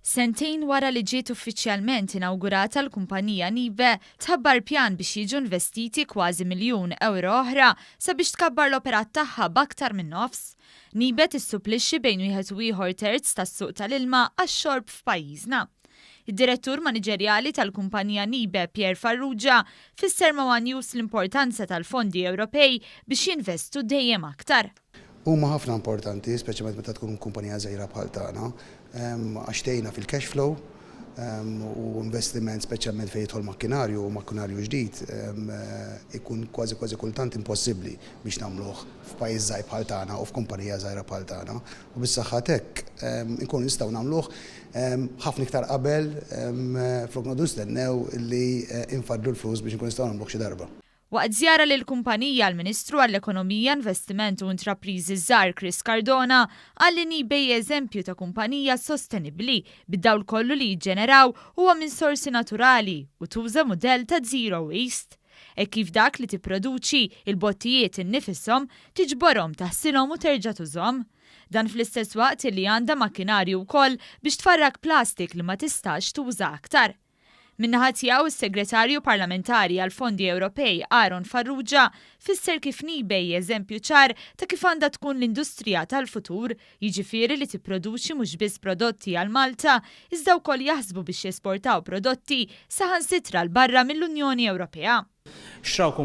Sentejn wara li ġiet uffiċjalment inawgurata l-kumpanija Nibe tħabbar pjan biex jiġu investiti kważi miljun euro oħra sabiex tkabbar l-operat tagħha b'aktar minn nofs. Nibe tissupplixxi bejn wieħed u ieħor terz tas-suq tal-ilma għax-xorb f'pajjiżna. Id-direttur maniġerjali tal-kumpanija Nibe, Farrugia, fisser ma' News l-importanza tal-fondi Ewropej biex jinvestu dejjem aktar. Huma ħafna importanti, speċjalment meta tkun kumpanija żgħira bħal tagħna, għax tgħinna fil-cash flow u investiment speċjalment fejn jidħol makkinarju ġdid ikun kważi kultant impossibbli biex nagħmluh f'pajjiż żgħir bħal tagħna u f'kumpanija żgħira bħal tagħna. U bis-saħħa hekk inkunu nistgħu nagħmluh ħafna iktar qabel flok noqgħdu nistennew li infadlu l-flus biex inkunu nistgħu nagħmluh xi darba. Waqt żjara lill-kumpanija l-Ministru għall-Ekonomija, l-Investiment u l-Intrapriżi ż-żgħar Cardona qal li Nibe eżempju ta' kumpanija sostenibbli bid-dawl kollu li jiġġeneraw huwa minn sorsi naturali u tuża mudell ta' zero waste. Kif dak li tipproduċi il-bottijiet innifisom tiġborhom taħsilhom u terġa' tużhom. Dan fl-istess waqt li għandha makkinarju wkoll biex tfarrak plastik li ma tistax tuża aktar. Min-naħa tiegħu s-segretarju parlamentari għall-Fondi Ewropej Farrugia fisser kif Nibe eżempju ċar ta' kif għandha tkun l-industrija tal-futur, jiġifieri li tipproduċi mhux biss prodotti għal Malta, iżda wkoll jaħsbu biex jesportaw prodotti saħansitra l barra mill-Unjoni Ewropea. Xtraw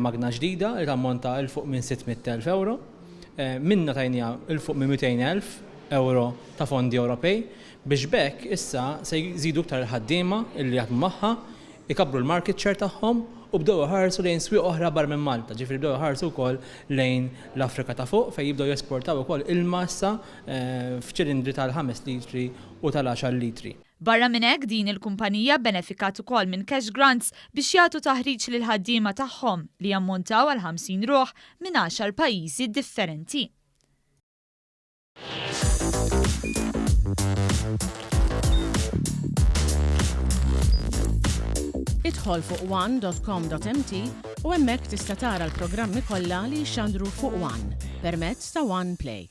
magna ġdida li tammonta il fuq minn 600,000 euro, minna tajnija il fuq minn 200,000 euro ta' fondi Ewropej, biex bekk issa se jżidu iktar il-ħaddiema illi jaħdmu magħha, ikabbru l-market share tagħhom u bdew ħarsu lejn swieq oħra barra minn Malta, ġifieri bdew ħarsu wkoll lejn l-Afrika ta' fuq fejn jibdew jesportaw ukoll il-massa f'ċilindri tal-5 litri u tal-10 litri. Barra minn hekk din il-kumpanija benefikat ukoll minn cash grants biex jagħtu taħriġ lil ħaddiema tagħhom li jammontaw għal 50 ruħ minn 10 pajjiżi differenti. Idħol fuq one.com.mt u hemmhekk tista' tara l-programmi kollha li jxandru fuq One permezz ta' One Play.